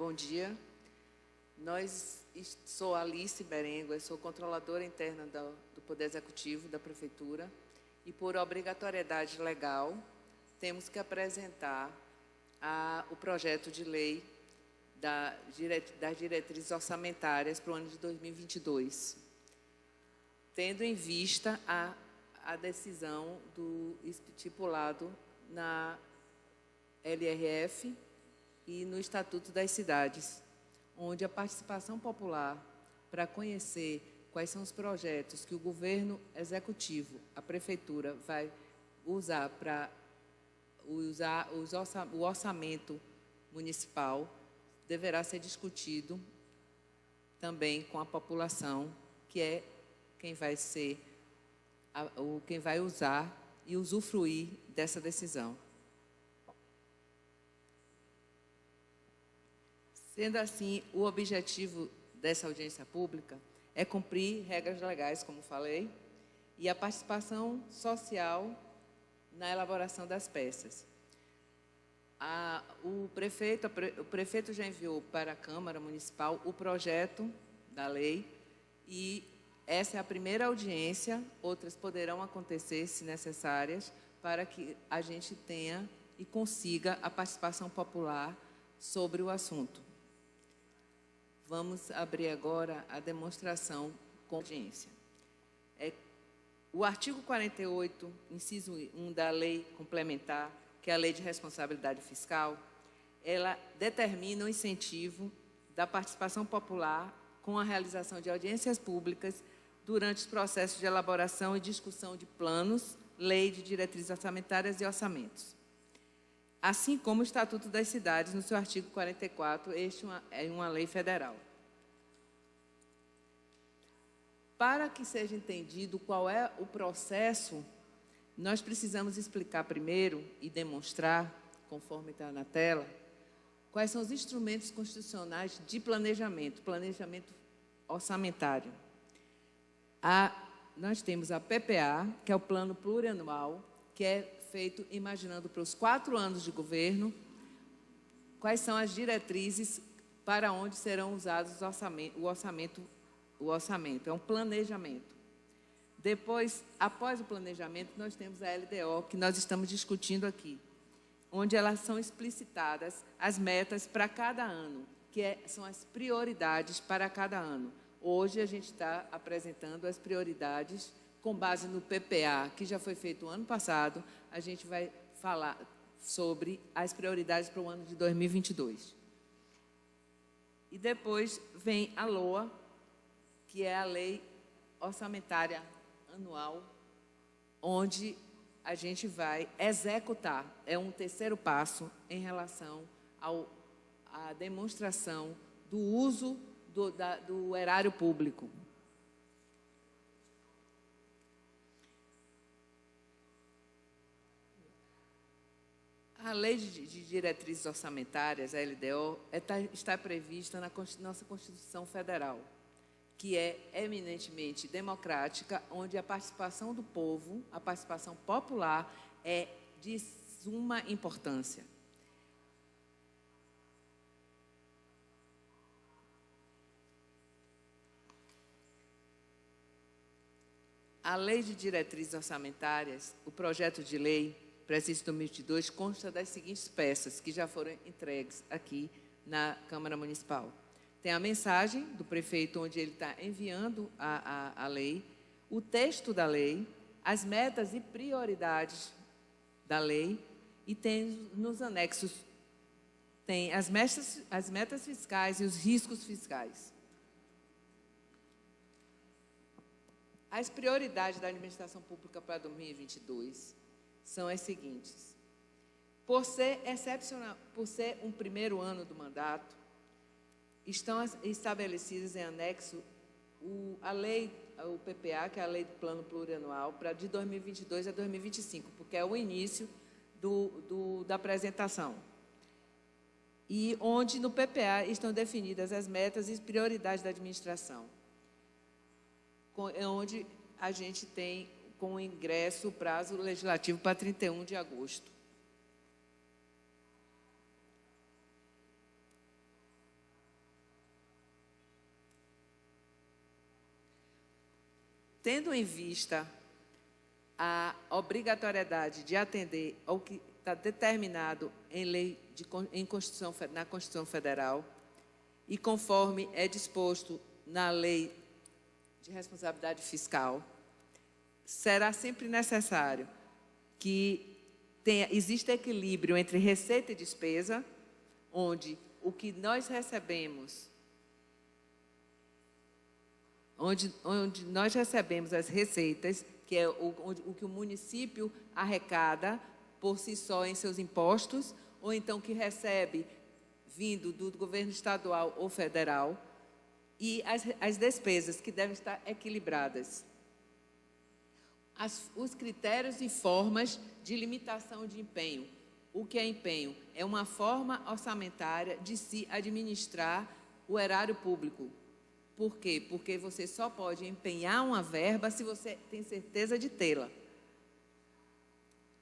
Bom dia. Sou Alice Berengo, sou controladora interna do Poder Executivo da Prefeitura e, por obrigatoriedade legal, temos que apresentar o projeto de lei das diretrizes orçamentárias para o ano de 2022, tendo em vista a decisão do estipulado na LRF e no Estatuto das Cidades, onde a participação popular, para conhecer quais são os projetos que o governo executivo, a prefeitura, vai usar para o orçamento municipal, deverá ser discutido também com a população, que é quem vai usar e usufruir dessa decisão. Sendo assim, o objetivo dessa audiência pública é cumprir regras legais, como falei, e a participação social na elaboração das peças. O prefeito já enviou para a Câmara Municipal o projeto da lei e essa é a primeira audiência, outras poderão acontecer, se necessárias, para que a gente tenha e consiga a participação popular sobre o assunto. Vamos abrir agora a demonstração com audiência. O artigo 48, inciso 1 da Lei Complementar, que é a Lei de Responsabilidade Fiscal, ela determina o incentivo da participação popular com a realização de audiências públicas durante os processos de elaboração e discussão de planos, lei de diretrizes orçamentárias e orçamentos. Assim como o Estatuto das Cidades, no seu artigo 44, este é uma lei federal. Para que seja entendido qual é o processo, nós precisamos explicar primeiro e demonstrar, conforme está na tela, quais são os instrumentos constitucionais de planejamento orçamentário. Nós temos a PPA, que é o Plano Plurianual, que é feito imaginando para os 4 anos de governo quais são as diretrizes para onde serão usados o orçamento. É um planejamento. Depois, após o planejamento, nós temos a LDO, que nós estamos discutindo aqui, onde elas são explicitadas as metas para cada ano, são as prioridades para cada ano. Hoje, a gente está apresentando as prioridades com base no PPA, que já foi feito o ano passado. A gente vai falar sobre as prioridades para o ano de 2022. E depois vem a LOA, que é a Lei Orçamentária Anual, onde a gente vai executar. É um terceiro passo em relação à demonstração do uso do erário público. A Lei de Diretrizes Orçamentárias, a LDO, está prevista na nossa Constituição Federal, que é eminentemente democrática, onde a participação do povo, a participação popular, é de suma importância. A Lei de Diretrizes Orçamentárias, o projeto de lei para exercício 2022, consta das seguintes peças, que já foram entregues aqui na Câmara Municipal. Tem a mensagem do prefeito, onde ele está enviando a lei, o texto da lei, as metas e prioridades da lei, e tem nos anexos, tem as metas fiscais e os riscos fiscais. As prioridades da administração pública para 2022 são as seguintes. Por ser excepcional, por ser um primeiro ano do mandato, estão estabelecidas em anexo o PPA, que é a Lei do Plano Plurianual, de 2022 a 2025, porque é o início da apresentação. E onde no PPA estão definidas as metas e prioridades da administração, onde a gente tem com o ingresso o prazo legislativo para 31 de agosto. tendo em vista a obrigatoriedade de atender ao que está determinado em lei na Constituição Federal e conforme é disposto na Lei de Responsabilidade Fiscal, será sempre necessário que exista equilíbrio entre receita e despesa, onde o que nós recebemos, onde nós recebemos as receitas, que é o que o município arrecada por si só em seus impostos, ou então que recebe vindo do governo estadual ou federal, e as despesas, que devem estar equilibradas. Os critérios e formas de limitação de empenho. O que é empenho? É uma forma orçamentária de se administrar o erário público. Por quê? Porque você só pode empenhar uma verba se você tem certeza de tê-la.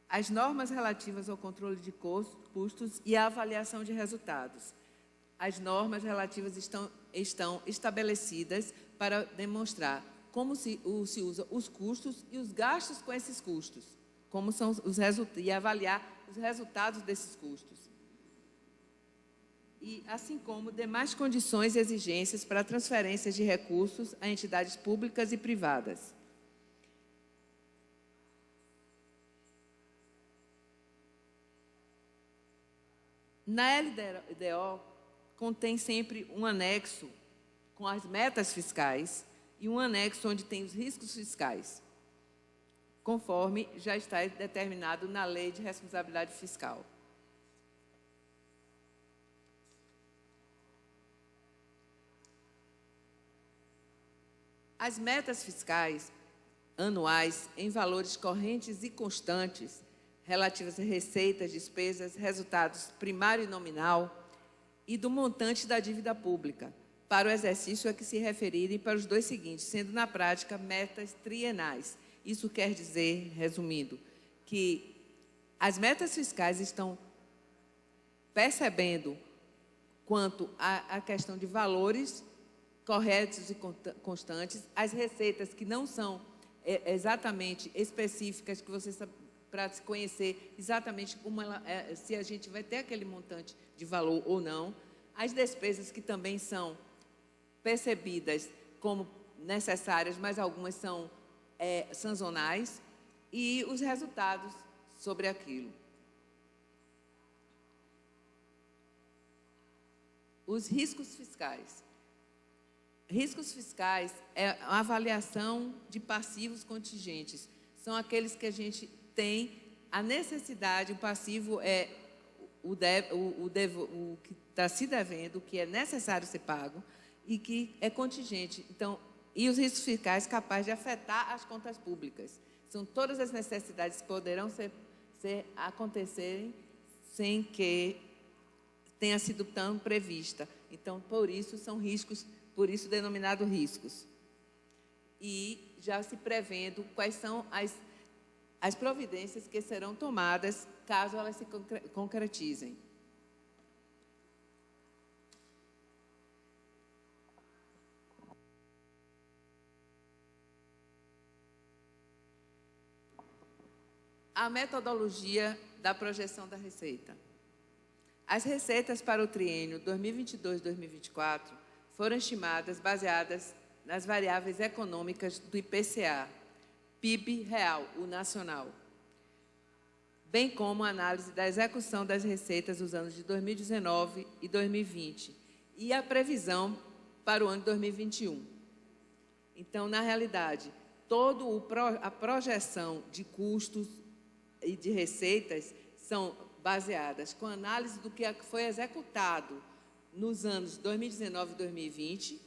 As normas relativas ao controle de custos e à avaliação de resultados. As normas relativas estão estabelecidas para demonstrar como se usa os custos e os gastos com esses custos, como são e avaliar os resultados desses custos. E assim como demais condições e exigências para transferências de recursos a entidades públicas e privadas. Na LDO, contém sempre um anexo com as metas fiscais e um anexo onde tem os riscos fiscais, conforme já está determinado na Lei de Responsabilidade Fiscal. As metas fiscais anuais em valores correntes e constantes, relativas a receitas, despesas, resultados primário e nominal e do montante da dívida pública, para o exercício a que se referirem para os dois seguintes, sendo na prática metas trienais. Isso quer dizer, resumindo, que as metas fiscais estão percebendo quanto à questão de valores corretos e constantes, as receitas que não são exatamente específicas, que você sabe, para se conhecer exatamente como se a gente vai ter aquele montante de valor ou não, as despesas que também são percebidas como necessárias, mas algumas são sazonais, e os resultados sobre aquilo. Os riscos fiscais. Riscos fiscais é a avaliação de passivos contingentes. São aqueles que a gente tem a necessidade, o passivo é o que está se devendo, o que é necessário ser pago e que é contingente. Então, e os riscos fiscais capazes de afetar as contas públicas. São todas as necessidades que poderão acontecerem sem que tenha sido tão prevista. Então, por isso são riscos, por isso denominado riscos. E já se prevendo quais são as providências que serão tomadas caso elas se concretizem. A metodologia da projeção da receita. As receitas para o triênio 2022-2024 foram estimadas baseadas nas variáveis econômicas do IPCA, PIB real, o nacional, bem como a análise da execução das receitas dos anos de 2019 e 2020 e a previsão para o ano de 2021. Então, na realidade, toda a projeção de custos e de receitas são baseadas com a análise do que foi executado nos anos 2019 e 2020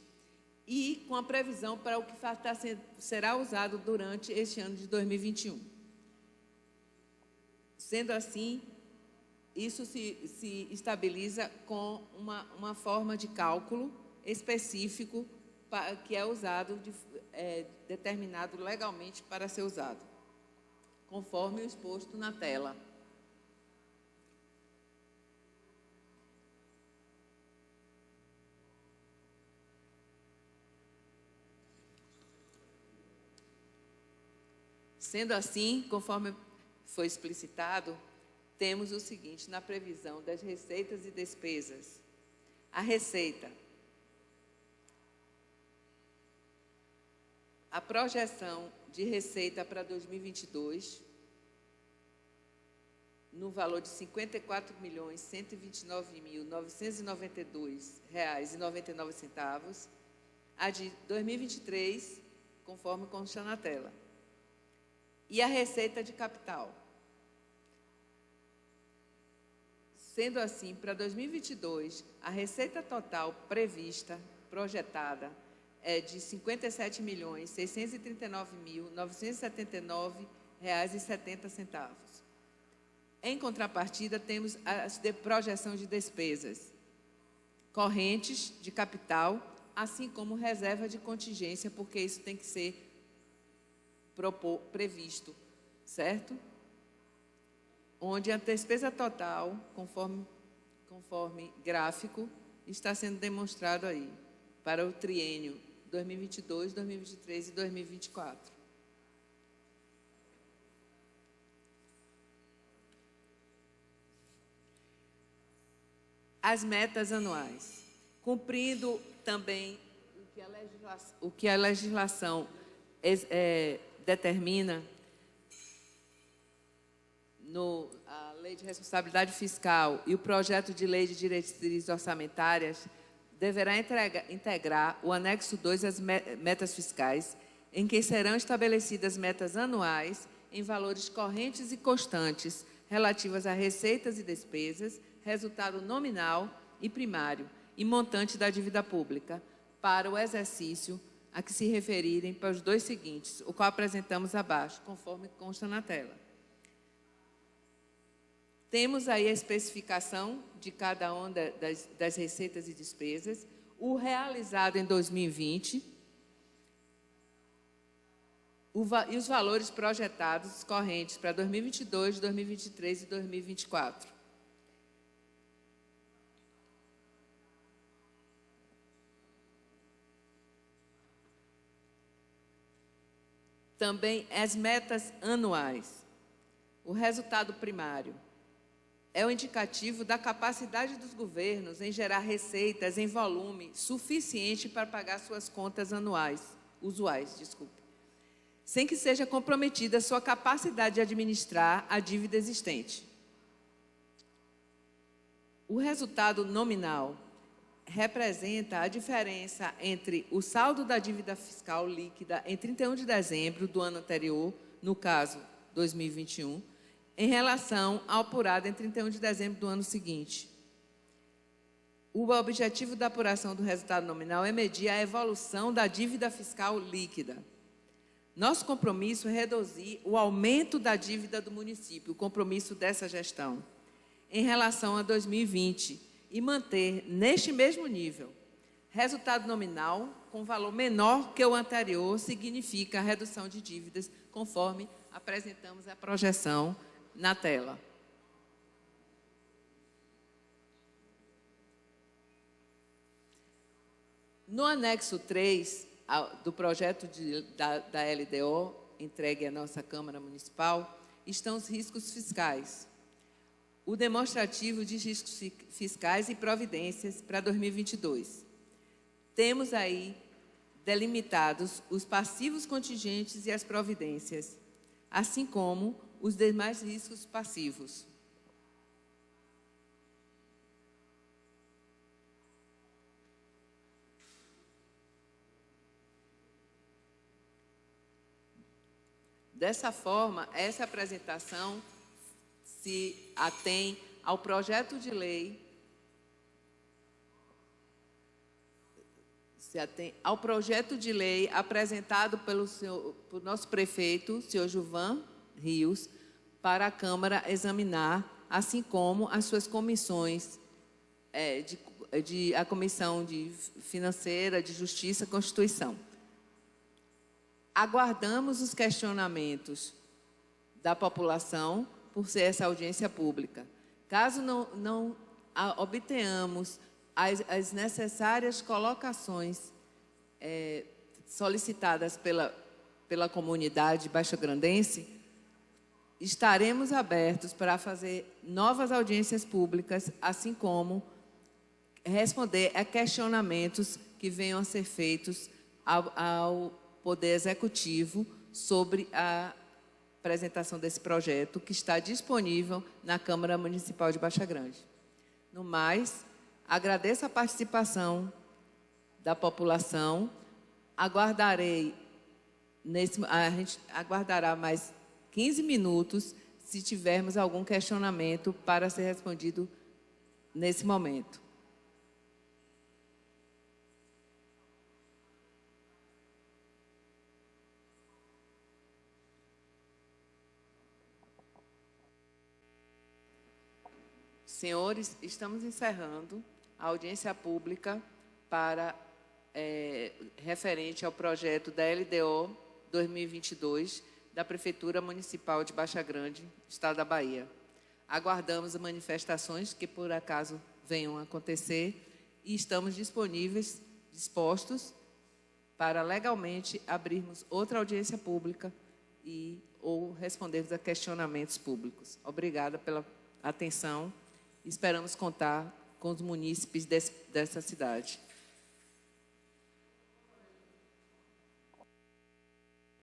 e com a previsão para o que será usado durante este ano de 2021. Sendo assim, isso se estabiliza com uma forma de cálculo específico que é usado, determinado legalmente para ser usado, conforme o exposto na tela. Sendo assim, conforme foi explicitado, temos o seguinte na previsão das receitas e despesas. A receita. A projeção de receita para 2022, no valor de R$ 54.129.992,99. A de 2023, conforme consta na tela. E a receita de capital. Sendo assim, para 2022, a receita total prevista, projetada, é de R$ 57.639.979,70. Em contrapartida, temos a projeção de despesas correntes de capital, assim como reserva de contingência, porque isso tem que ser previsto, certo? Onde a despesa total, conforme gráfico, está sendo demonstrado aí, para o triênio 2022, 2023 e 2024. As metas anuais. Cumprindo também o que a legislação determina, a Lei de Responsabilidade Fiscal e o projeto de Lei de Diretrizes Orçamentárias deverá integrar o anexo 2 às metas fiscais, em que serão estabelecidas metas anuais em valores correntes e constantes relativas a receitas e despesas, resultado nominal e primário e montante da dívida pública para o exercício a que se referirem para os dois seguintes, o qual apresentamos abaixo, conforme consta na tela. Temos aí a especificação de cada uma das receitas e despesas, o realizado em 2020 e os valores projetados correntes para 2022, 2023 e 2024. Também as metas anuais. O resultado primário é o indicativo da capacidade dos governos em gerar receitas em volume suficiente para pagar suas contas usuais, sem que seja comprometida sua capacidade de administrar a dívida existente. O resultado nominal representa a diferença entre o saldo da dívida fiscal líquida em 31 de dezembro do ano anterior, no caso 2021, em relação ao apurado em 31 de dezembro do ano seguinte. O objetivo da apuração do resultado nominal é medir a evolução da dívida fiscal líquida. Nosso compromisso é reduzir o aumento da dívida do município, o compromisso dessa gestão, em relação a 2020, e manter neste mesmo nível. Resultado nominal com valor menor que o anterior significa a redução de dívidas, conforme apresentamos a projeção na tela. No anexo 3 do projeto da LDO, entregue à nossa Câmara Municipal, estão os riscos fiscais. O demonstrativo de riscos fiscais e providências para 2022. Temos aí delimitados os passivos contingentes e as providências, assim como os demais riscos passivos. Dessa forma, essa apresentação se atém ao projeto de lei, apresentado pelo nosso prefeito, senhor Gilvan Rios, para a Câmara examinar, assim como as suas comissões, a Comissão de Financeira, de Justiça e Constituição. Aguardamos os questionamentos da população por ser essa audiência pública. Caso não obtenhamos as necessárias colocações solicitadas pela comunidade baixagrandense, estaremos abertos para fazer novas audiências públicas, assim como responder a questionamentos que venham a ser feitos ao Poder Executivo sobre a apresentação desse projeto, que está disponível na Câmara Municipal de Baixa Grande. No mais, agradeço a participação da população. A gente aguardará mais 15 minutos se tivermos algum questionamento para ser respondido nesse momento. Senhores, estamos encerrando a audiência pública referente ao projeto da LDO 2022 da Prefeitura Municipal de Baixa Grande, Estado da Bahia. Aguardamos manifestações que, por acaso, venham a acontecer e estamos dispostos para legalmente abrirmos outra audiência pública ou respondermos a questionamentos públicos. Obrigada pela atenção. Esperamos contar com os munícipes dessa cidade.